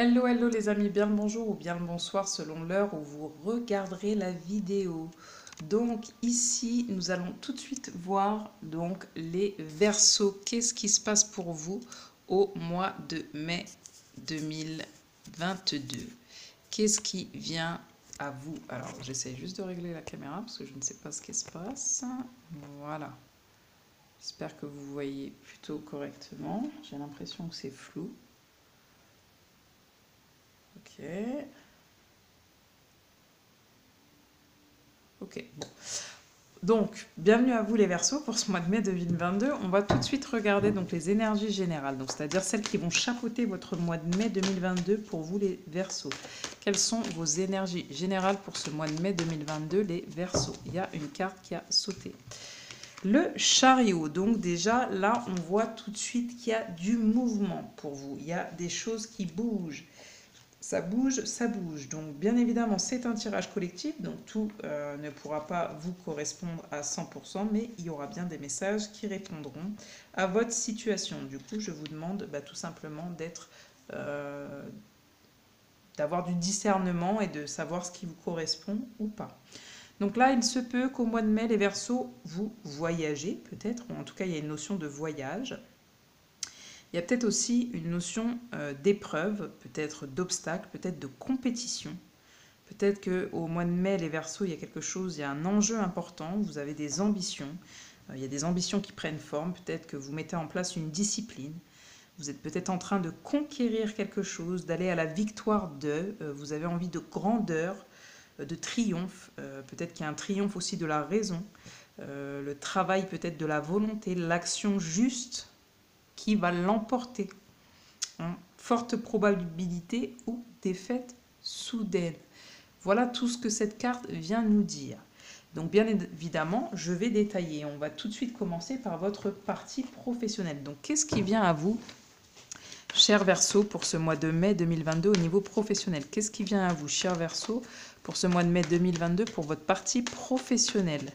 Hello, hello les amis, bien le bonjour ou bien le bonsoir selon l'heure où vous regarderez la vidéo. Donc ici, nous allons tout de suite voir donc les Verseaux. Qu'est-ce qui se passe pour vous au mois de mai 2022? Qu'est-ce qui vient à vous? Alors, j'essaie juste de régler la caméra parce que je ne sais pas ce qui se passe. Voilà. J'espère que vous voyez plutôt correctement. J'ai l'impression que c'est flou. Ok. Ok, bon. Donc, bienvenue à vous les Verseaux pour ce mois de mai 2022. On va tout de suite regarder donc les énergies générales, donc c'est-à-dire celles qui vont chapeauter votre mois de mai 2022 pour vous les Verseaux. Quelles sont vos énergies générales pour ce mois de mai 2022 les Verseaux? Il y a une carte qui a sauté. Le chariot, donc déjà là on voit tout de suite qu'il y a du mouvement pour vous. Il y a des choses qui bougent. Ça bouge, ça bouge. Donc bien évidemment, c'est un tirage collectif, donc tout ne pourra pas vous correspondre à 100%, mais il y aura bien des messages qui répondront à votre situation. Du coup, je vous demande tout simplement euh, d'avoir du discernement et de savoir ce qui vous correspond ou pas. Donc là, il se peut qu'au mois de mai, les Verseaux, vous voyagez peut-être, ou en tout cas, il y a une notion de voyage. Il y a peut-être aussi une notion d'épreuve, peut-être d'obstacle, peut-être de compétition. Peut-être qu'au mois de mai, les Verseaux, il y a quelque chose, il y a un enjeu important, vous avez des ambitions, il y a des ambitions qui prennent forme, peut-être que vous mettez en place une discipline, vous êtes peut-être en train de conquérir quelque chose, d'aller à la victoire vous avez envie de grandeur, de triomphe, peut-être qu'il y a un triomphe aussi de la raison, le travail peut-être de la volonté, l'action juste qui va l'emporter. Hein. Forte probabilité ou défaite soudaine. Voilà tout ce que cette carte vient nous dire. Donc bien évidemment, je vais détailler. On va tout de suite commencer par votre partie professionnelle. Donc qu'est-ce qui vient à vous, cher Verseau, pour ce mois de mai 2022 au niveau professionnel? Qu'est-ce qui vient à vous, cher Verseau, pour ce mois de mai 2022 pour votre partie professionnelle?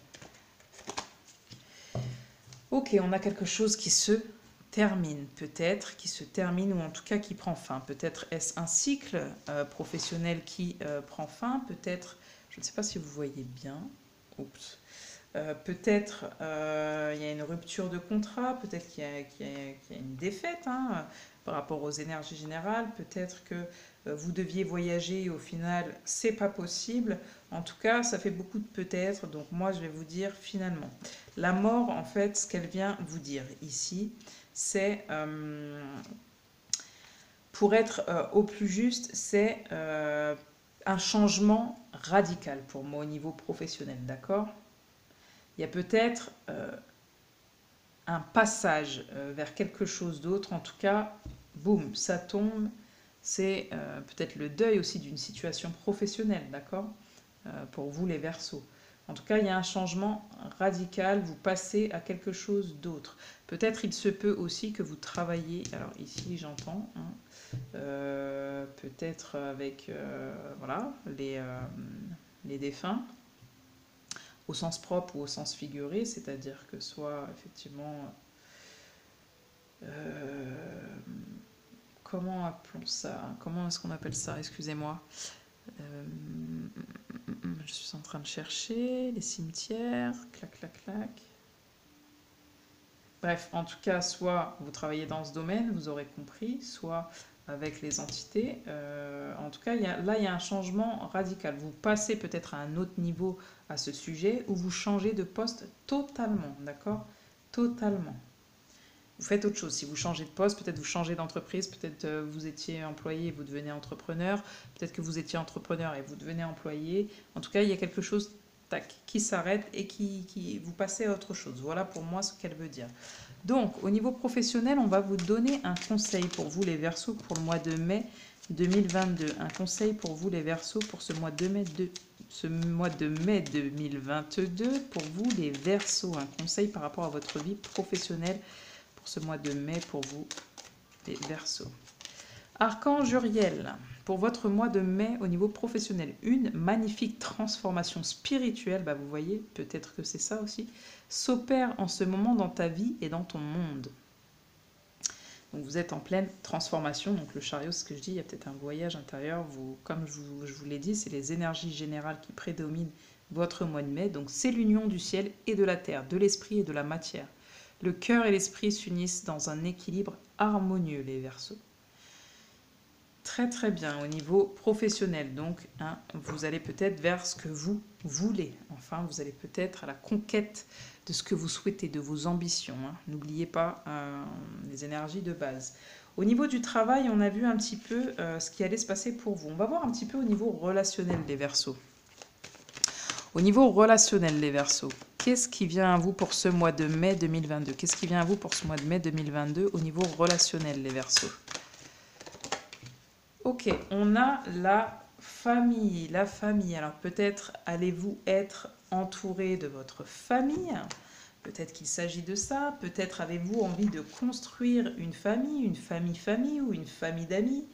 Ok, on a quelque chose qui se termine, peut-être, qui se termine ou en tout cas qui prend fin. Peut-être est-ce un cycle professionnel qui prend fin, peut-être, je ne sais pas si vous voyez bien, oups. Peut-être il y a une rupture de contrat, peut-être qu'il y a une défaite hein, par rapport aux énergies générales, peut-être que vous deviez voyager et au final c'est pas possible. En tout cas, ça fait beaucoup de peut-être, donc moi je vais vous dire finalement. La mort, en fait, ce qu'elle vient vous dire ici, c'est pour être au plus juste, c'est un changement radical pour moi au niveau professionnel, d'accord? Il y a peut-être un passage vers quelque chose d'autre. En tout cas, boum, ça tombe. C'est peut-être le deuil aussi d'une situation professionnelle, d'accord? Pour vous, les Verseaux. En tout cas, il y a un changement radical. Vous passez à quelque chose d'autre. Peut-être il se peut aussi que vous travaillez. Alors ici, j'entends. Hein, peut-être avec voilà les défunts au sens propre ou au sens figuré, c'est-à-dire que soit effectivement, euh, comment appelons ça? Comment est-ce qu'on appelle ça? Excusez-moi. Euh, je suis en train de chercher les cimetières, clac, clac, clac. Bref, en tout cas, soit vous travaillez dans ce domaine, vous aurez compris, soit avec les entités. En tout cas, là, il y a un changement radical. Vous passez peut-être à un autre niveau à ce sujet ou vous changez de poste totalement, d'accord? Totalement. Vous faites autre chose. Si vous changez de poste, peut-être vous changez d'entreprise, peut-être vous étiez employé et vous devenez entrepreneur, peut-être que vous étiez entrepreneur et vous devenez employé. En tout cas, il y a quelque chose tac, qui s'arrête et qui vous passez à autre chose. Voilà pour moi ce qu'elle veut dire. Donc, au niveau professionnel, on va vous donner un conseil pour vous les Verseaux pour le mois de mai 2022. Un conseil pour vous les Verseaux pour ce mois de mai 2022 pour vous les Verseaux. Un conseil par rapport à votre vie professionnelle pour ce mois de mai pour vous les Verseaux. Archange Uriel, pour votre mois de mai au niveau professionnel, une magnifique transformation spirituelle, vous voyez, peut-être que c'est ça aussi, s'opère en ce moment dans ta vie et dans ton monde. Donc vous êtes en pleine transformation. Donc le chariot, ce que je dis, il y a peut-être un voyage intérieur. Comme je vous l'ai dit, c'est les énergies générales qui prédominent votre mois de mai. Donc c'est l'union du ciel et de la terre, de l'esprit et de la matière. Le cœur et l'esprit s'unissent dans un équilibre harmonieux, les Verseaux. Très très bien au niveau professionnel. Donc hein, vous allez peut-être vers ce que vous voulez. Enfin, vous allez peut-être à la conquête de ce que vous souhaitez, de vos ambitions. Hein. N'oubliez pas les énergies de base. Au niveau du travail, on a vu un petit peu ce qui allait se passer pour vous. On va voir un petit peu au niveau relationnel des Verseaux. Au niveau relationnel, les Verseaux, qu'est-ce qui vient à vous pour ce mois de mai 2022? Qu'est-ce qui vient à vous pour ce mois de mai 2022 au niveau relationnel, les Verseaux? Ok, on a la famille. La famille, alors peut-être allez-vous être entouré de votre famille? Peut-être qu'il s'agit de ça. Peut-être avez-vous envie de construire une famille ou une famille d'amis.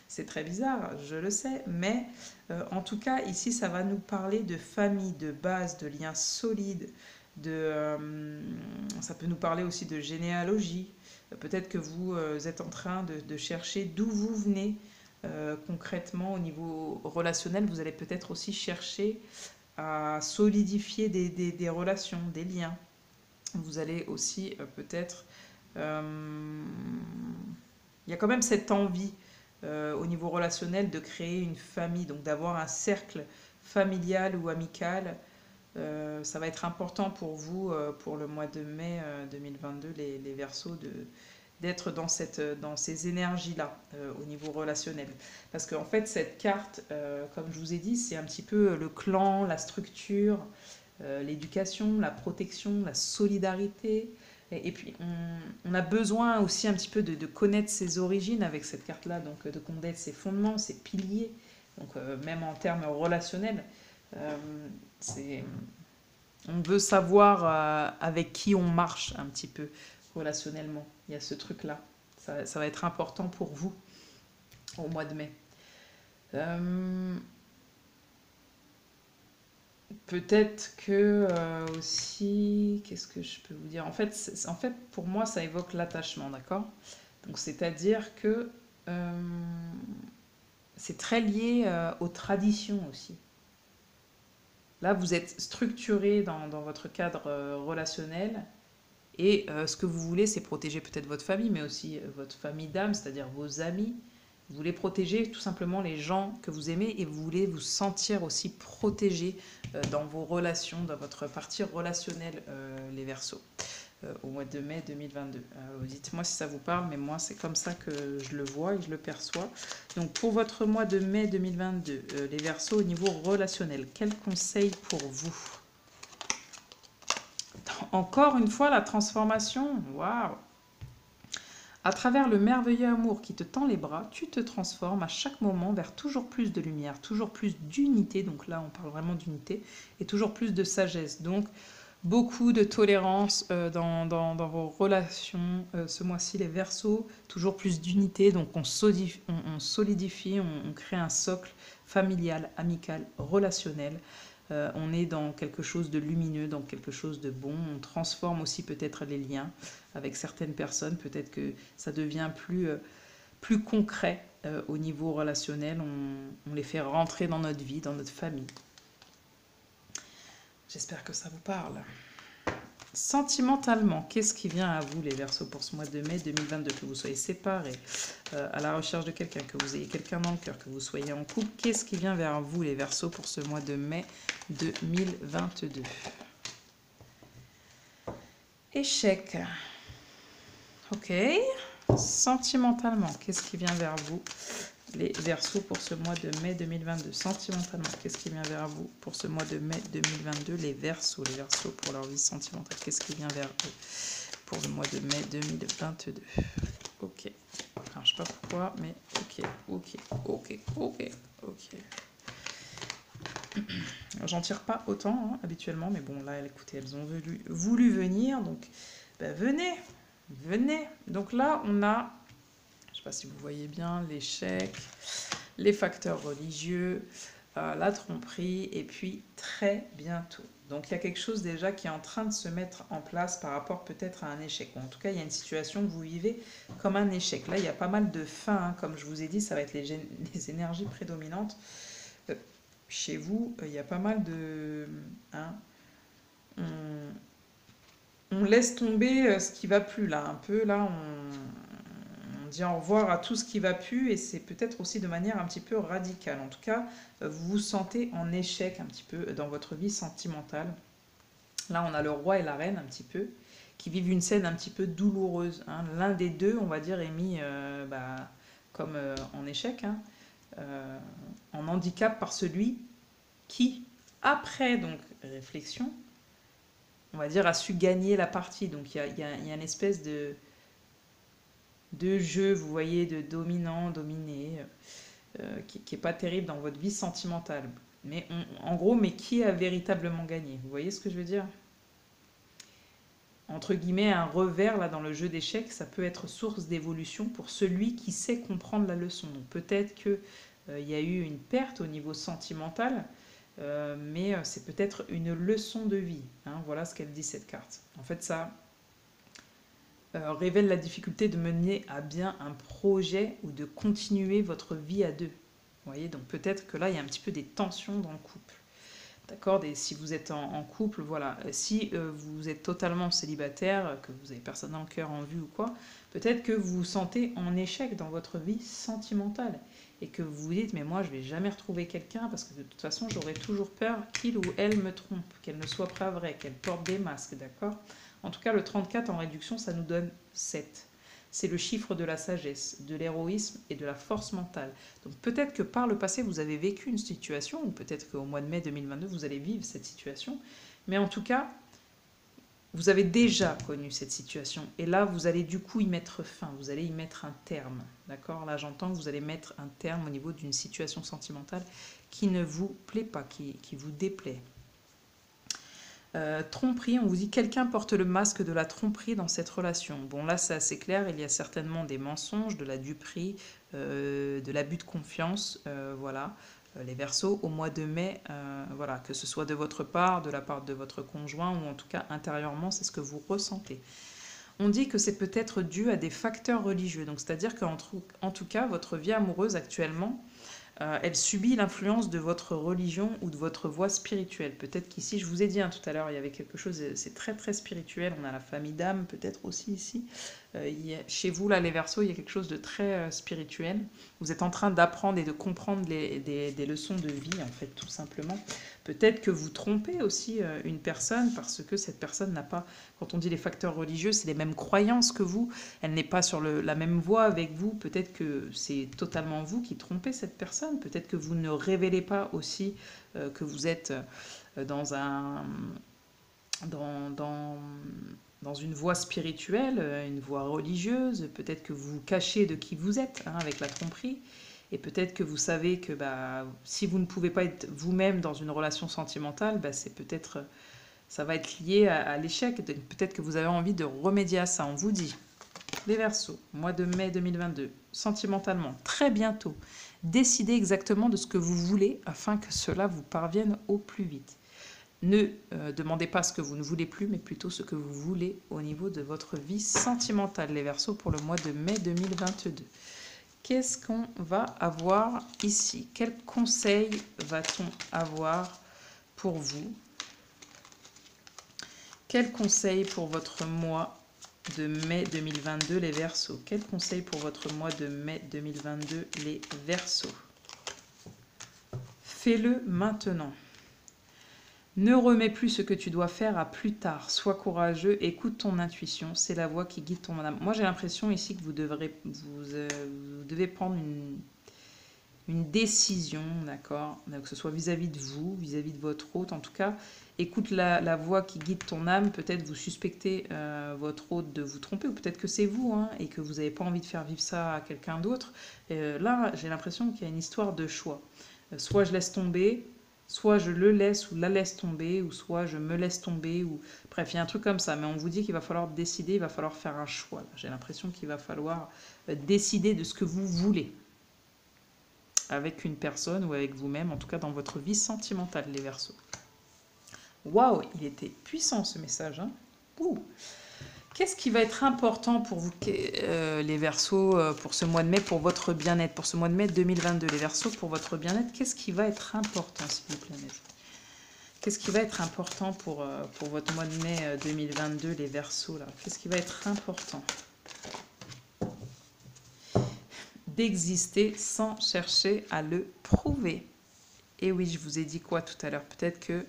C'est très bizarre, je le sais, mais en tout cas, ici, ça va nous parler de famille, de base, de liens solides, ça peut nous parler aussi de généalogie. Peut-être que vous êtes en train de chercher d'où vous venez concrètement au niveau relationnel. Vous allez peut-être aussi chercher à solidifier des relations, des liens. Vous allez aussi peut-être... il y a quand même cette envie au niveau relationnel de créer une famille, donc d'avoir un cercle familial ou amical. Ça va être important pour vous, pour le mois de mai 2022, les Verseaux, d'être dans ces énergies-là au niveau relationnel. Parce qu'en fait, cette carte, comme je vous ai dit, c'est un petit peu le clan, la structure, l'éducation, la protection, la solidarité. Et puis, on a besoin aussi un petit peu de connaître ses origines avec cette carte-là, donc de connaître ses fondements, ses piliers, donc même en termes relationnels. On veut savoir avec qui on marche un petit peu relationnellement. Il y a ce truc-là. Ça va être important pour vous au mois de mai. Peut-être que aussi, qu'est-ce que je peux vous dire? En fait, pour moi, ça évoque l'attachement, d'accord? Donc, c'est-à-dire que c'est très lié aux traditions aussi. Là, vous êtes structuré dans votre cadre relationnel et ce que vous voulez, c'est protéger peut-être votre famille, mais aussi votre famille d'âme, c'est-à-dire vos amis. Vous voulez protéger tout simplement les gens que vous aimez et vous voulez vous sentir aussi protégé dans vos relations, dans votre partie relationnelle, les Verseaux, au mois de mai 2022. Dites-moi si ça vous parle, mais moi c'est comme ça que je le vois et je le perçois. Donc pour votre mois de mai 2022, les Verseaux au niveau relationnel, quels conseils pour vous? Encore une fois, la transformation, waouh! À travers le merveilleux amour qui te tend les bras, tu te transformes à chaque moment vers toujours plus de lumière, toujours plus d'unité, donc là on parle vraiment d'unité, et toujours plus de sagesse. Donc beaucoup de tolérance dans vos relations ce mois-ci, les Verseaux, toujours plus d'unité, donc on solidifie, on crée un socle familial, amical, relationnel. On est dans quelque chose de lumineux, dans quelque chose de bon. On transforme aussi peut-être les liens avec certaines personnes. Peut-être que ça devient plus concret au niveau relationnel. On les fait rentrer dans notre vie, dans notre famille. J'espère que ça vous parle. Sentimentalement, qu'est-ce qui vient à vous, les Verseaux, pour ce mois de mai 2022? Que vous soyez séparés, à la recherche de quelqu'un, que vous ayez quelqu'un dans le cœur, que vous soyez en couple, qu'est-ce qui vient vers vous, les Verseaux, pour ce mois de mai 2022? Échec. Ok. Sentimentalement, qu'est-ce qui vient vers vous, les Verseaux, pour ce mois de mai 2022? Sentimentalement, qu'est-ce qui vient vers vous pour ce mois de mai 2022? Les Verseaux pour leur vie sentimentale, qu'est-ce qui vient vers eux pour le mois de mai 2022? Ok. Alors, je sais pas pourquoi, mais ok. J'en tire pas autant hein, habituellement, mais bon, là, écoutez, elles ont voulu venir, donc ben, venez. Donc là, on a, je ne sais pas si vous voyez bien, l'échec, les facteurs religieux, la tromperie, et puis très bientôt. Donc il y a quelque chose déjà qui est en train de se mettre en place par rapport peut-être à un échec. Ou en tout cas, il y a une situation que vous vivez comme un échec. Là, il y a pas mal de fins, hein. Comme je vous ai dit, ça va être les énergies prédominantes. Chez vous, il y a pas mal de... hein, on laisse tomber ce qui va plus là. Un peu là, on dit au revoir à tout ce qui va plus, et c'est peut-être aussi de manière un petit peu radicale. En tout cas, vous vous sentez en échec un petit peu dans votre vie sentimentale. Là, on a le roi et la reine un petit peu, qui vivent une scène un petit peu douloureuse, hein. L'un des deux, on va dire, est mis comme en échec, hein, en handicap par celui qui, après donc réflexion, on va dire, a su gagner la partie. Donc il y a une espèce de jeu, vous voyez, de dominant, dominé, qui n'est pas terrible dans votre vie sentimentale. Mais en gros, mais qui a véritablement gagné? Vous voyez ce que je veux dire? Entre guillemets, un revers là dans le jeu d'échecs, ça peut être source d'évolution pour celui qui sait comprendre la leçon. Donc peut-être que il y a eu une perte au niveau sentimental, mais c'est peut-être une leçon de vie, hein. Voilà ce qu'elle dit cette carte. En fait, ça révèle la difficulté de mener à bien un projet ou de continuer votre vie à deux. Vous voyez, donc peut-être que là, il y a un petit peu des tensions dans le couple. D'accord? Si vous êtes en couple, voilà. Si vous êtes totalement célibataire, que vous n'avez personne dans le cœur en vue ou quoi, peut-être que vous vous sentez en échec dans votre vie sentimentale. Et que vous vous dites, mais moi, je vais jamais retrouver quelqu'un parce que de toute façon, j'aurai toujours peur qu'il ou elle me trompe, qu'elle ne soit pas vraie, qu'elle porte des masques, d'accord? En tout cas, le 34 en réduction, ça nous donne 7. C'est le chiffre de la sagesse, de l'héroïsme et de la force mentale. Donc peut-être que par le passé, vous avez vécu une situation, ou peut-être qu'au mois de mai 2022, vous allez vivre cette situation. Mais en tout cas, vous avez déjà connu cette situation. Et là, vous allez du coup y mettre fin, vous allez y mettre un terme. D'accord? Là, j'entends que vous allez mettre un terme au niveau d'une situation sentimentale qui ne vous plaît pas, qui vous déplaît. Tromperie, on vous dit quelqu'un porte le masque de la tromperie dans cette relation. Bon, là c'est assez clair, il y a certainement des mensonges, de la duperie, de l'abus de confiance, voilà. Les Verseaux, au mois de mai, voilà, que ce soit de votre part, de la part de votre conjoint, ou en tout cas intérieurement, c'est ce que vous ressentez. On dit que c'est peut-être dû à des facteurs religieux, donc c'est-à-dire qu'en tout cas, votre vie amoureuse actuellement, elle subit l'influence de votre religion ou de votre voie spirituelle. Peut-être qu'ici, je vous ai dit tout à l'heure, il y avait quelque chose, c'est très très spirituel. On a la famille d'âme, peut-être aussi ici. Chez vous, là, les Verseaux, il y a quelque chose de très spirituel. Vous êtes en train d'apprendre et de comprendre des leçons de vie, en fait, tout simplement. Peut-être que vous trompez aussi une personne parce que cette personne n'a pas, quand on dit les facteurs religieux, c'est les mêmes croyances que vous. Elle n'est pas sur la même voie avec vous. Peut-être que c'est totalement vous qui trompez cette personne. Peut-être que vous ne révélez pas aussi que vous êtes dans une voie spirituelle, une voie religieuse. Peut-être que vous vous cachez de qui vous êtes, hein, avec la tromperie. Et peut-être que vous savez que si vous ne pouvez pas être vous-même dans une relation sentimentale, c'est peut-être, ça va être lié à l'échec. Peut-être que vous avez envie de remédier à ça. On vous dit, les Verseaux, mois de mai 2022, sentimentalement, très bientôt, décidez exactement de ce que vous voulez afin que cela vous parvienne au plus vite. Ne demandez pas ce que vous ne voulez plus, mais plutôt ce que vous voulez au niveau de votre vie sentimentale, les Verseaux, pour le mois de mai 2022. Qu'est-ce qu'on va avoir ici? Quel conseil va-t-on avoir pour vous? Quel conseil pour votre mois de mai 2022, les Verseaux? Quel conseil pour votre mois de mai 2022, les Verseaux? Fais-le maintenant. Ne remets plus ce que tu dois faire à plus tard. Sois courageux, écoute ton intuition. C'est la voix qui guide ton âme. Moi, j'ai l'impression ici que vous devez prendre une décision, d'accord? Que ce soit vis-à-vis de vous, vis-à-vis de votre hôte. En tout cas, écoute la voix qui guide ton âme. Peut-être vous suspectez votre hôte de vous tromper, ou peut-être que c'est vous, hein, et que vous n'avez pas envie de faire vivre ça à quelqu'un d'autre. Là, j'ai l'impression qu'il y a une histoire de choix. Soit je laisse tomber, soit je le laisse ou la laisse tomber, ou soit je me laisse tomber, ou bref, il y a un truc comme ça. Mais on vous dit qu'il va falloir décider, il va falloir faire un choix. J'ai l'impression qu'il va falloir décider de ce que vous voulez. avec une personne ou avec vous-même, en tout cas dans votre vie sentimentale, les Verseaux. Waouh, il était puissant ce message, hein. Ouh. Qu'est-ce qui va être important pour vous, les Verseaux, pour ce mois de mai, pour votre bien-être, pour ce mois de mai 2022, les Verseaux, pour votre bien-être, qu'est-ce qui va être important, s'il vous plaît, qu'est-ce qui va être important pour votre mois de mai 2022, les Verseaux, là? Qu'est-ce qui va être important? D'exister sans chercher à le prouver. Et oui, je vous ai dit quoi tout à l'heure? Peut-être que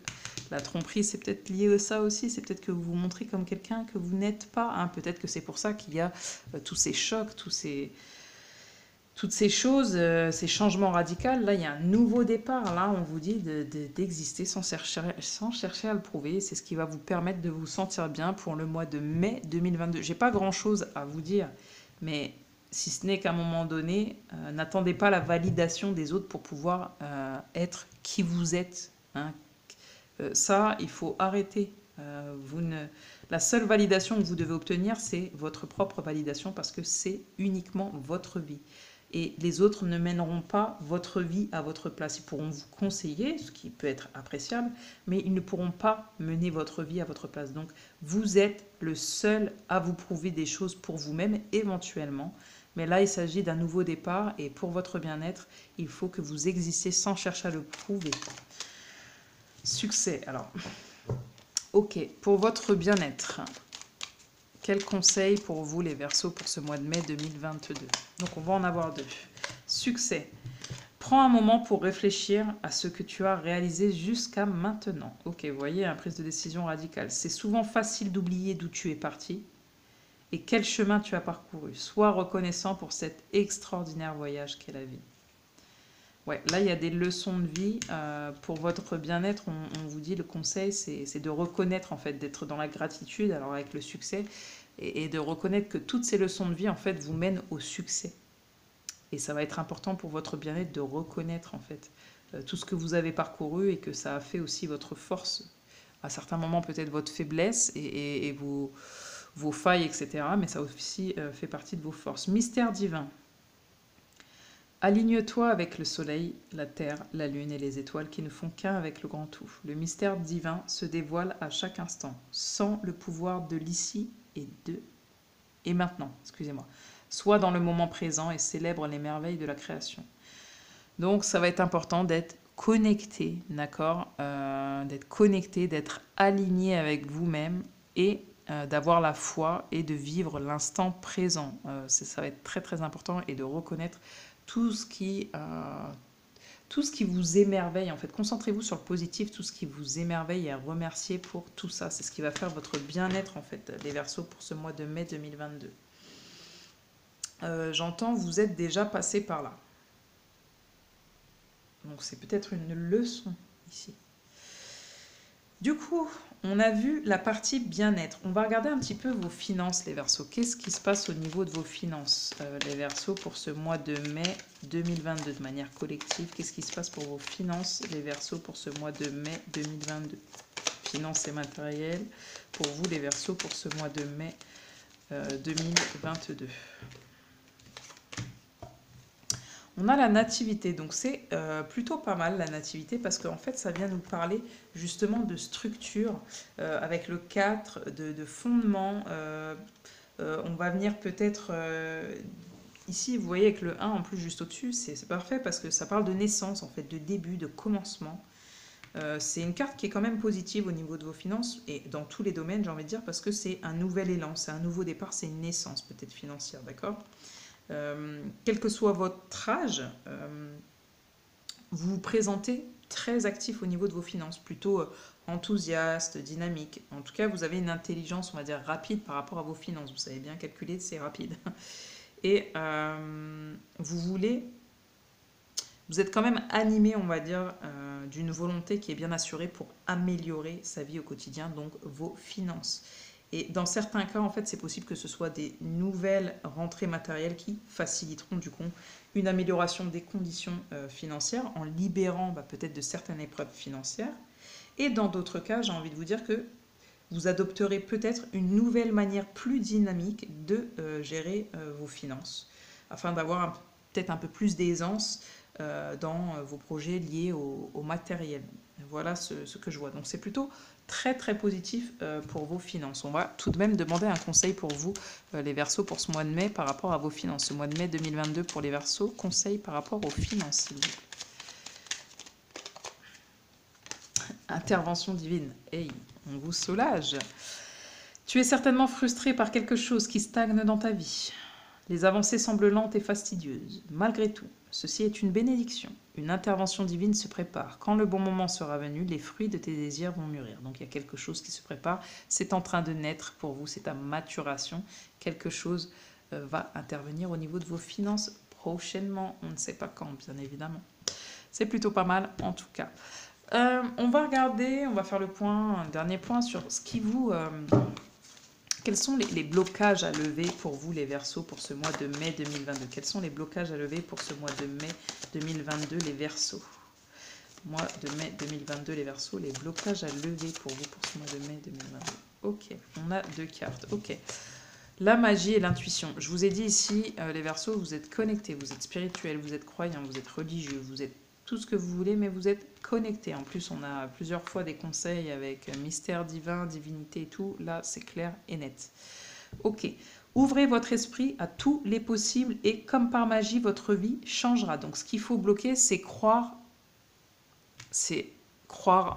la tromperie, c'est peut-être lié à ça aussi. C'est peut-être que vous vous montrez comme quelqu'un que vous n'êtes pas, hein. Peut-être que c'est pour ça qu'il y a tous ces chocs, toutes ces choses, ces changements radicaux. Là, il y a un nouveau départ. Là, on vous dit d'exister sans chercher à le prouver. C'est ce qui va vous permettre de vous sentir bien pour le mois de mai 2022. J'ai pas grand-chose à vous dire, mais si ce n'est qu'à un moment donné, n'attendez pas la validation des autres pour pouvoir être qui vous êtes, hein. Ça, il faut arrêter. La seule validation que vous devez obtenir, c'est votre propre validation parce que c'est uniquement votre vie. Et les autres ne mèneront pas votre vie à votre place. Ils pourront vous conseiller, ce qui peut être appréciable, mais ils ne pourront pas mener votre vie à votre place. Donc, vous êtes le seul à vous prouver des choses pour vous-même, éventuellement. Mais là, il s'agit d'un nouveau départ et pour votre bien-être, il faut que vous existiez sans chercher à le prouver. Succès. Alors, ok, pour votre bien-être, quel conseil pour vous, les Verseaux, pour ce mois de mai 2022? Donc, on va en avoir deux. Succès. Prends un moment pour réfléchir à ce que tu as réalisé jusqu'à maintenant. Ok, vous voyez, une prise de décision radicale. C'est souvent facile d'oublier d'où tu es parti et quel chemin tu as parcouru. Sois reconnaissant pour cet extraordinaire voyage qu'est la vie. Ouais, là, il y a des leçons de vie. Pour votre bien-être, on vous dit, le conseil, c'est de reconnaître, en fait, d'être dans la gratitude, alors avec le succès, et de reconnaître que toutes ces leçons de vie, en fait, vous mènent au succès. Et ça va être important pour votre bien-être de reconnaître, en fait, tout ce que vous avez parcouru et que ça a fait aussi votre force. À certains moments, peut-être votre faiblesse et vos failles, etc. Mais ça aussi fait partie de vos forces. Mystère divin. Aligne-toi avec le soleil, la terre, la lune et les étoiles qui ne font qu'un avec le grand tout. Le mystère divin se dévoile à chaque instant, sans le pouvoir de l'ici et maintenant, excusez-moi. Sois dans le moment présent et célèbre les merveilles de la création. Donc ça va être important d'être connecté, d'accord, d'être connecté, d'être aligné avec vous-même et d'avoir la foi et de vivre l'instant présent. Ça va être très très important et de reconnaître tout ce qui vous émerveille. En fait, concentrez-vous sur le positif, tout ce qui vous émerveille et à remercier pour tout ça. C'est ce qui va faire votre bien-être, en fait, les Verseaux, pour ce mois de mai 2022. J'entends, vous êtes déjà passé par là. Donc, c'est peut-être une leçon ici. Du coup, on a vu la partie bien-être. On va regarder un petit peu vos finances, les Verseaux. Qu'est-ce qui se passe au niveau de vos finances, les Verseaux, pour ce mois de mai 2022, de manière collective? Qu'est-ce qui se passe pour vos finances, les Verseaux, pour ce mois de mai 2022? Finances et matériel, pour vous, les Verseaux, pour ce mois de mai 2022. On a la nativité, donc c'est plutôt pas mal la nativité parce qu'en fait ça vient nous parler justement de structure avec le 4, de fondement. On va venir peut-être ici, vous voyez avec le 1 en plus juste au-dessus, c'est parfait parce que ça parle de naissance en fait, de début, de commencement. C'est une carte qui est quand même positive au niveau de vos finances et dans tous les domaines, j'ai envie de dire, parce que c'est un nouvel élan, c'est un nouveau départ, c'est une naissance peut-être financière, d'accord? Quel que soit votre âge, vous vous présentez très actif au niveau de vos finances, plutôt enthousiaste, dynamique. En tout cas, vous avez une intelligence, on va dire, rapide par rapport à vos finances. Vous savez bien calculer, c'est rapide. Et vous êtes quand même animé, on va dire, d'une volonté qui est bien assurée pour améliorer sa vie au quotidien, donc vos finances. Et dans certains cas, en fait, c'est possible que ce soit des nouvelles rentrées matérielles qui faciliteront du coup une amélioration des conditions financières en libérant peut-être de certaines épreuves financières. Et dans d'autres cas, j'ai envie de vous dire que vous adopterez peut-être une nouvelle manière plus dynamique de gérer vos finances afin d'avoir peut-être un peu plus d'aisance dans vos projets liés au matériel. Voilà ce que je vois. Donc c'est plutôt très très positif pour vos finances. On va tout de même demander un conseil pour vous, les Verseaux, pour ce mois de mai par rapport à vos finances. Ce mois de mai 2022 pour les Verseaux, conseil par rapport aux finances, s'il vous plaît. Intervention divine. Hey, on vous soulage. Tu es certainement frustré par quelque chose qui stagne dans ta vie. Les avancées semblent lentes et fastidieuses. Malgré tout, ceci est une bénédiction. Une intervention divine se prépare. Quand le bon moment sera venu, les fruits de tes désirs vont mûrir. Donc il y a quelque chose qui se prépare. C'est en train de naître pour vous, c'est à maturation. Quelque chose va intervenir au niveau de vos finances prochainement. On ne sait pas quand, bien évidemment. C'est plutôt pas mal en tout cas. On va regarder, on va faire le point, un dernier point sur ce qui vous... quels sont les blocages à lever pour vous, les Verseaux, pour ce mois de mai 2022? Quels sont les blocages à lever pour ce mois de mai 2022, les Verseaux? Mois de mai 2022, les Verseaux, les blocages à lever pour vous pour ce mois de mai 2022. Ok, on a 2 cartes. Ok. La magie et l'intuition. Je vous ai dit ici, les Verseaux, vous êtes connectés, vous êtes spirituels, vous êtes croyants, vous êtes religieux, vous êtes tout ce que vous voulez, mais vous êtes connectés. En plus, on a plusieurs fois des conseils avec mystère divin, divinité et tout. Là, c'est clair et net. Ok. Ouvrez votre esprit à tous les possibles et comme par magie, votre vie changera. Donc, ce qu'il faut bloquer, c'est croire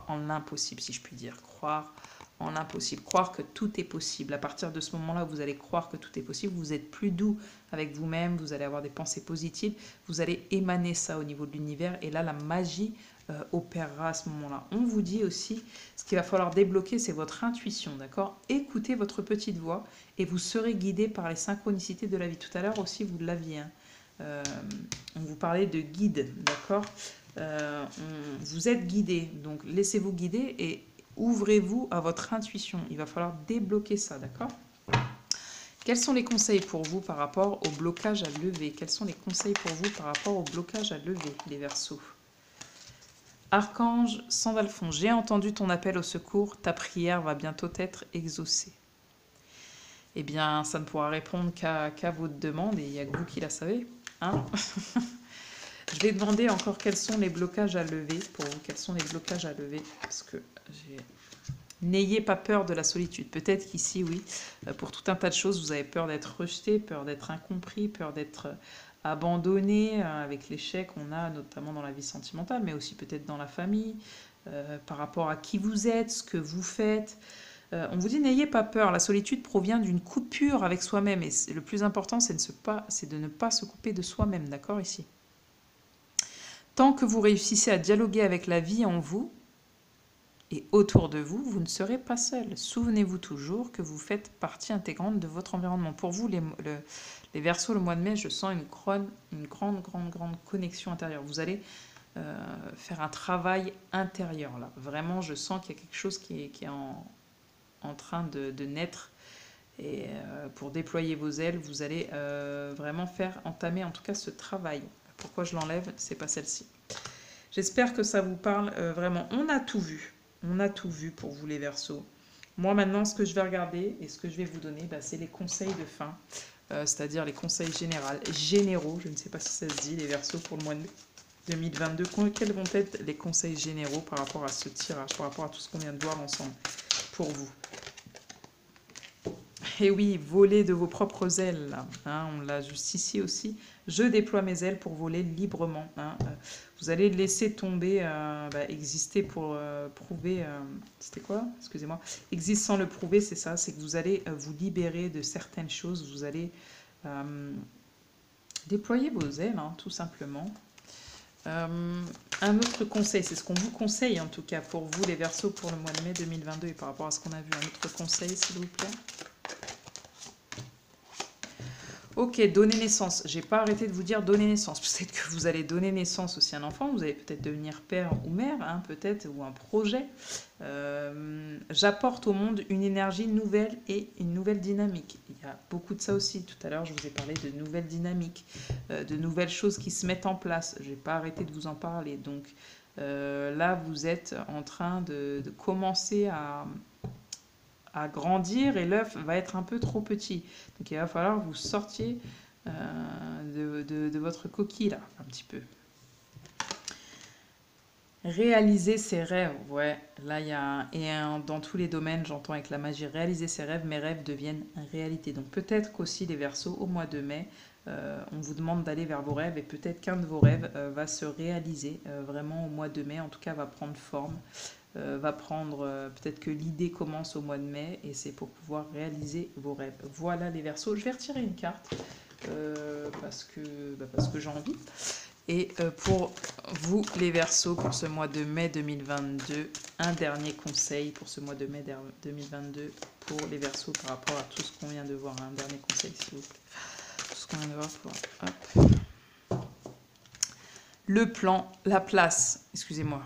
en l'impossible, si je puis dire. Croire en l'impossible, croire que tout est possible. À partir de ce moment-là, vous allez croire que tout est possible, vous êtes plus doux avec vous-même, vous allez avoir des pensées positives, vous allez émaner ça au niveau de l'univers, et là, la magie opérera à ce moment-là. On vous dit aussi, ce qu'il va falloir débloquer, c'est votre intuition, d'accord? Écoutez votre petite voix, et vous serez guidé par les synchronicités de la vie. Tout à l'heure aussi, vous l'aviez, hein. On vous parlait de guide, d'accord? Vous êtes guidé, donc laissez-vous guider, et ouvrez-vous à votre intuition. Il va falloir débloquer ça, d'accord? Quels sont les conseils pour vous par rapport au blocage à lever? Quels sont les conseils pour vous par rapport au blocage à lever, les Verseaux? Archange Sandalphon, j'ai entendu ton appel au secours, ta prière va bientôt être exaucée. Eh bien, ça ne pourra répondre qu'à votre demande, et il n'y a que vous qui la savez, hein? Je vais demander encore quels sont les blocages à lever pour vous. Quels sont les blocages à lever? Parce que n'ayez pas peur de la solitude. Peut-être qu'ici, oui, pour tout un tas de choses, vous avez peur d'être rejeté, peur d'être incompris, peur d'être abandonné avec l'échec qu'on a notamment dans la vie sentimentale, mais aussi peut-être dans la famille, par rapport à qui vous êtes, ce que vous faites. On vous dit n'ayez pas peur. La solitude provient d'une coupure avec soi-même. Et le plus important, c'est de ne pas se couper de soi-même, d'accord, ici? Tant que vous réussissez à dialoguer avec la vie en vous et autour de vous, vous ne serez pas seul. Souvenez-vous toujours que vous faites partie intégrante de votre environnement. Pour vous, les Verseaux, le mois de mai, je sens une grande connexion intérieure. Vous allez faire un travail intérieur, là. Vraiment, je sens qu'il y a quelque chose qui est en train de naître. Et pour déployer vos ailes, vous allez vraiment entamer en tout cas ce travail. Pourquoi je l'enlève? C'est pas celle-ci. J'espère que ça vous parle vraiment. On a tout vu. On a tout vu pour vous, les Verseaux. Moi, maintenant, ce que je vais regarder et ce que je vais vous donner, c'est les conseils de fin. C'est-à-dire les conseils généraux. Je ne sais pas si ça se dit, les Verseaux, pour le mois de 2022. Quels vont être les conseils généraux par rapport à ce tirage, par rapport à tout ce qu'on vient de voir ensemble pour vous? Et oui, voler de vos propres ailes, hein, on l'a juste ici aussi. Je déploie mes ailes pour voler librement. Hein. Vous allez laisser tomber, exister pour prouver... C'était quoi? Excusez-moi. Existe sans le prouver, c'est ça. C'est que vous allez vous libérer de certaines choses. Vous allez déployer vos ailes, hein, tout simplement. Un autre conseil, c'est ce qu'on vous conseille en tout cas pour vous, les Verseaux, pour le mois de mai 2022 et par rapport à ce qu'on a vu. Un autre conseil, s'il vous plaît. Ok, donner naissance. J'ai pas arrêté de vous dire donner naissance. Peut-être que vous allez donner naissance aussi à un enfant. Vous allez peut-être devenir père ou mère, hein, peut-être, ou un projet. J'apporte au monde une énergie nouvelle et une nouvelle dynamique. Il y a beaucoup de ça aussi. Tout à l'heure, je vous ai parlé de nouvelles dynamiques, de nouvelles choses qui se mettent en place. J'ai pas arrêté de vous en parler. Donc là, vous êtes en train de commencer à grandir et l'œuf va être un peu trop petit. Donc il va falloir que vous sortiez de votre coquille là, un petit peu. Réaliser ses rêves, ouais, là il y a dans tous les domaines, j'entends avec la magie, réaliser ses rêves, mes rêves deviennent réalité. Donc peut-être qu'aussi les Verseaux, au mois de mai, on vous demande d'aller vers vos rêves et peut-être qu'un de vos rêves va se réaliser vraiment au mois de mai, en tout cas va prendre forme, peut-être que l'idée commence au mois de mai et c'est pour pouvoir réaliser vos rêves. Voilà les Verseaux, je vais retirer une carte parce que j'ai envie. Et pour vous, les Verseaux, pour ce mois de mai 2022, un dernier conseil pour ce mois de mai 2022 pour les Verseaux par rapport à tout ce qu'on vient de voir. Un dernier conseil, s'il vous plaît. Tout ce qu'on vient de voir. Hop. Le plan, la place, excusez-moi.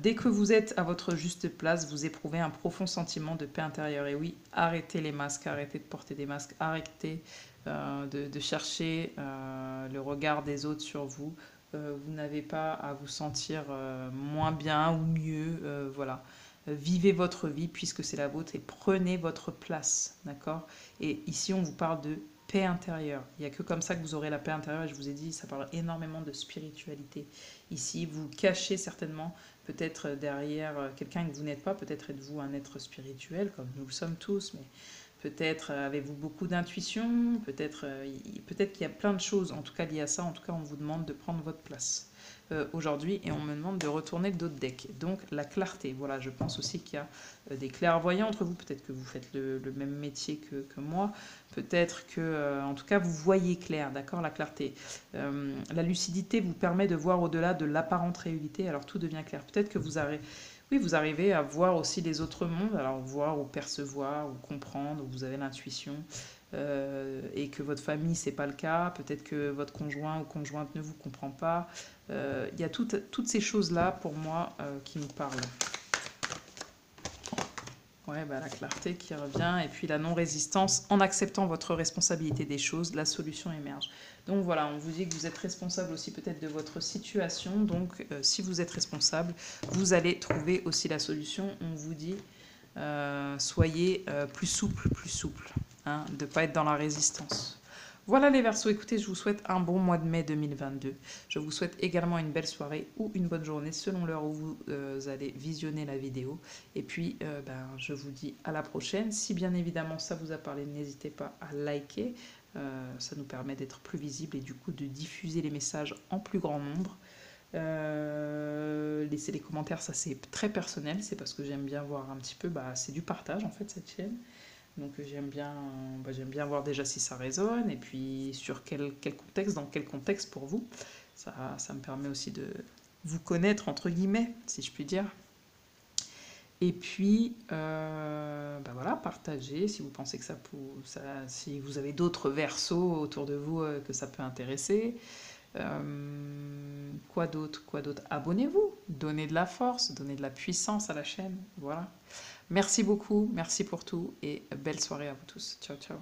Dès que vous êtes à votre juste place, vous éprouvez un profond sentiment de paix intérieure. Et oui, arrêtez les masques, arrêtez de porter des masques, arrêtez de chercher le regard des autres sur vous. Vous n'avez pas à vous sentir moins bien ou mieux. Voilà. Vivez votre vie puisque c'est la vôtre et prenez votre place. D'accord? Et ici, on vous parle de paix intérieure. Il n'y a que comme ça que vous aurez la paix intérieure. Et je vous ai dit, ça parle énormément de spiritualité. Ici, vous cachez certainement peut-être derrière quelqu'un que vous n'êtes pas. Peut-être êtes-vous un être spirituel comme nous le sommes tous, mais peut-être avez-vous beaucoup d'intuition, peut-être qu'il y a plein de choses, en tout cas liées à ça. En tout cas, on vous demande de prendre votre place aujourd'hui et on me demande de retourner d'autres decks. Donc la clarté, voilà, je pense aussi qu'il y a des clairvoyants entre vous. Peut-être que vous faites le même métier que moi. Peut-être que, en tout cas, vous voyez clair, d'accord, la clarté. La lucidité vous permet de voir au-delà de l'apparente réalité, alors tout devient clair. Peut-être que vous arrivez à voir aussi les autres mondes, alors voir ou percevoir ou comprendre, ou vous avez l'intuition, et que votre famille, c'est pas le cas, peut-être que votre conjoint ou conjointe ne vous comprend pas. Il y a toutes ces choses-là, pour moi, qui me parlent. Ouais, bah, la clarté qui revient, et puis la non-résistance. En acceptant votre responsabilité des choses, la solution émerge. Donc voilà, on vous dit que vous êtes responsable aussi peut-être de votre situation. Donc si vous êtes responsable, vous allez trouver aussi la solution. On vous dit, soyez plus souple, hein, de ne pas être dans la résistance. Voilà les Verseaux, écoutez, je vous souhaite un bon mois de mai 2022. Je vous souhaite également une belle soirée ou une bonne journée selon l'heure où vous allez visionner la vidéo. Et puis, je vous dis à la prochaine. Si bien évidemment ça vous a parlé, n'hésitez pas à liker. Ça nous permet d'être plus visible et du coup de diffuser les messages en plus grand nombre. Laissez les commentaires, ça c'est très personnel, c'est parce que j'aime bien voir un petit peu, c'est du partage en fait cette chaîne. Donc j'aime bien voir déjà si ça résonne et puis sur quel contexte, dans quel contexte pour vous. Ça me permet aussi de vous connaître entre guillemets, si je puis dire. Et puis, voilà, partagez si vous pensez que si vous avez d'autres Verseaux autour de vous que ça peut intéresser. Quoi d'autre? Abonnez-vous, donnez de la force, donnez de la puissance à la chaîne. Voilà. Merci beaucoup, merci pour tout et belle soirée à vous tous. Ciao, ciao.